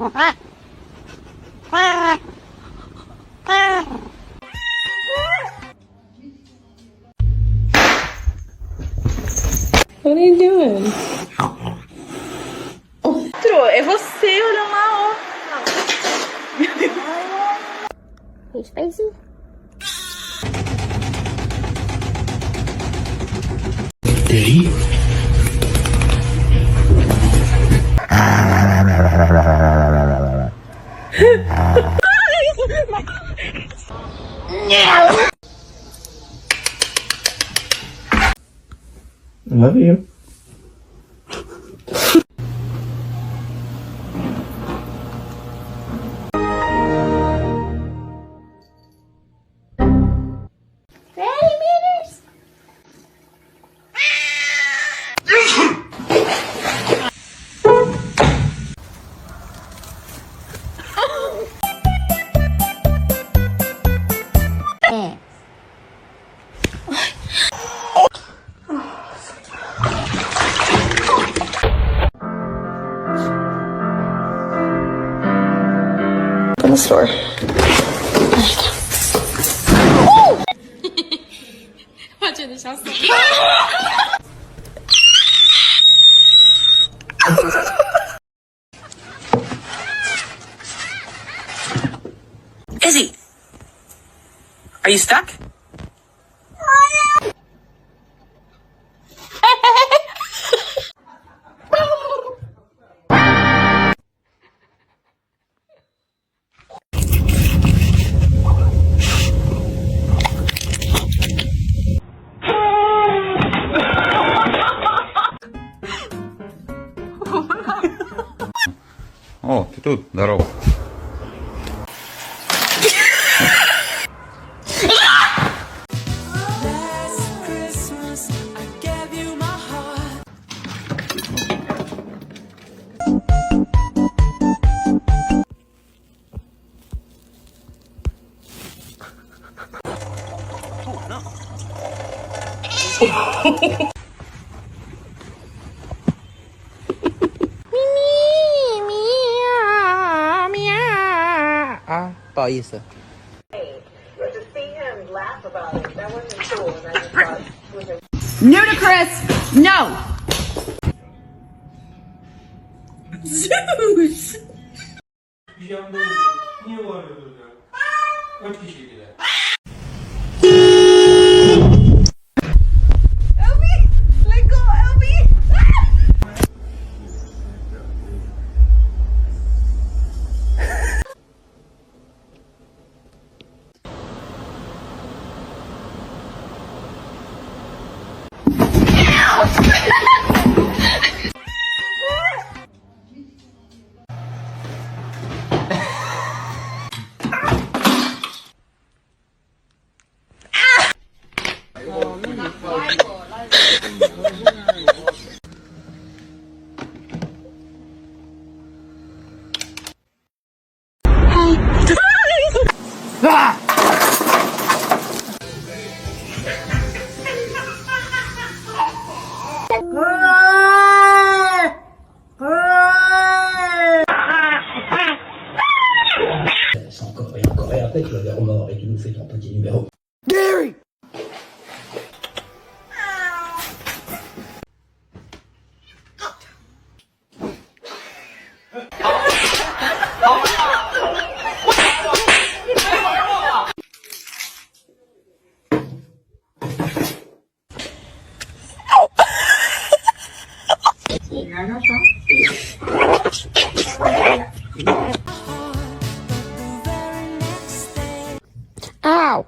What are you doing? É você olhando lá, ó. Hey, spicy. Ready? Love you. In the store. Izzy, are you stuck? О, ты тут, здорово. À, 不好意思。 Ludicrous! No! Zeus! Let go, Elby! Encore et encore, et après tu vas vers mort et tu nous fais ton petit numéro. Gary! Ow.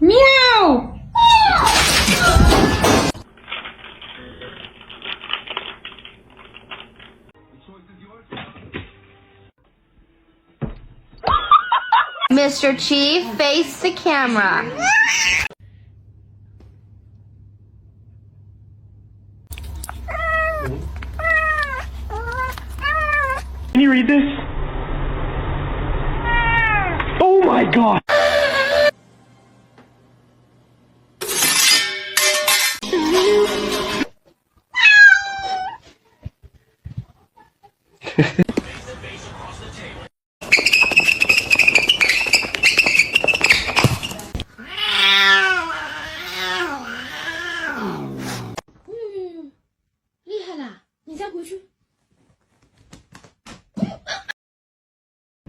Meow. Mr. Chief, face the camera. Can you read this? my god!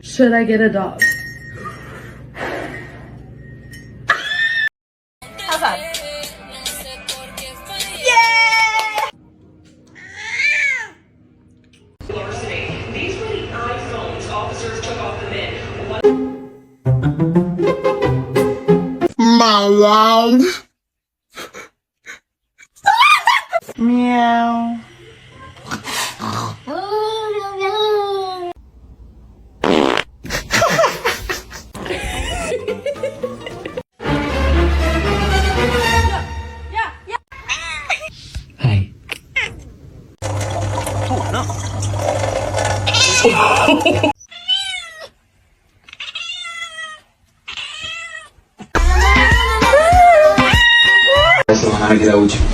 Should I get a dog? These were the iPhones officers took off the men. My love. Meow. Hi. Semana que da última.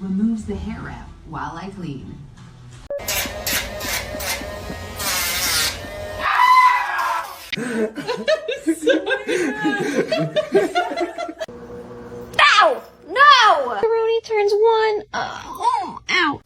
Removes the hair wrap while I clean. Ow! No! Pepperoni turns one. Ow.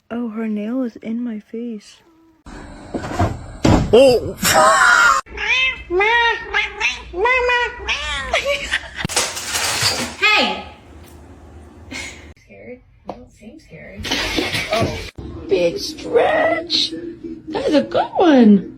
Oh, her nail is in my face. Hey! Scared? You don't seem scared. Big stretch. That is a good one.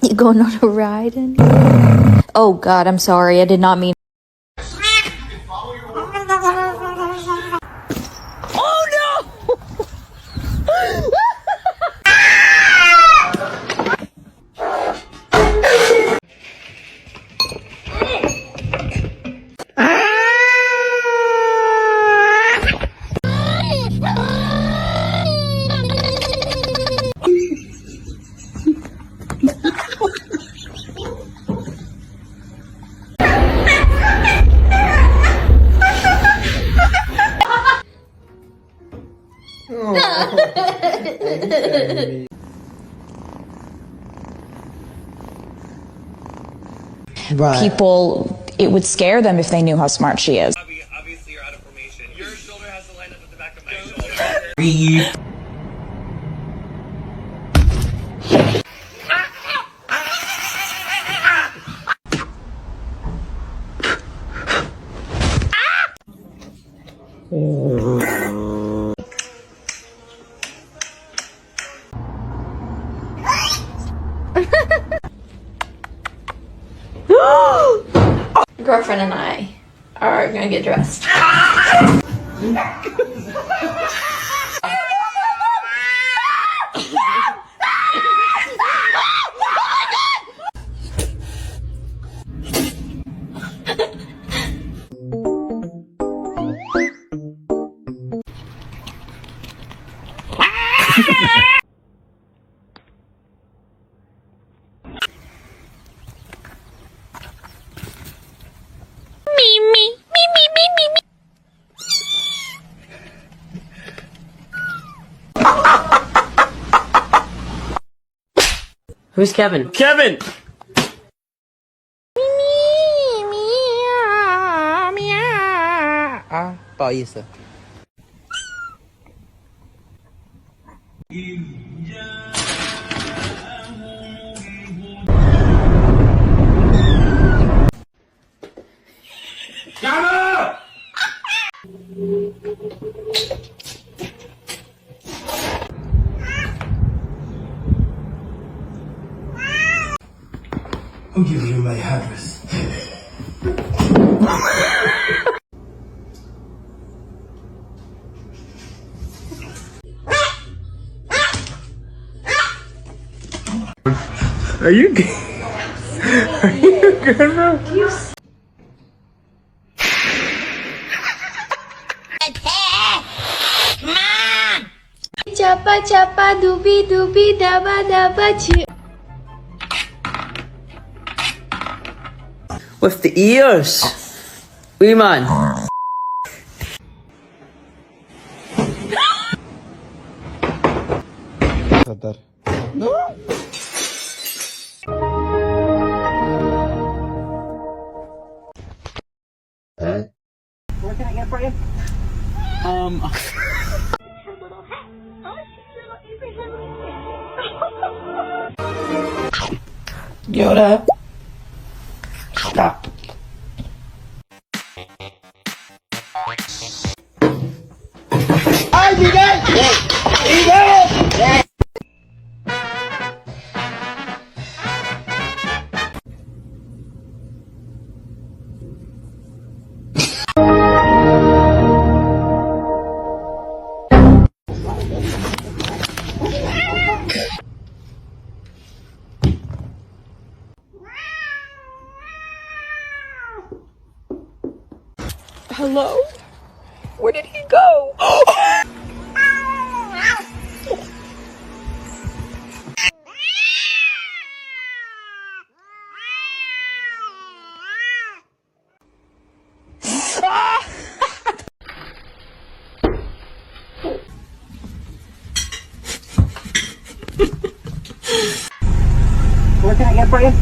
You going on a ride? Oh God, I'm sorry. I did not mean. Right. People, it would scare them if they knew how smart she is. Obviously, you're out of formation. Your shoulder has to line up with the back of my shoulder. girlfriend and I are gonna get dressed. Who's Kevin? Kevin! 啊，不好意思。I'll give you my address. Are you good? Are you good, bro? Chapa chapa dubi dubi daba daba chi. With the ears. Wee man. What can I get for you? Yoda. Stop. Hello? Where did he go? What can I get for you?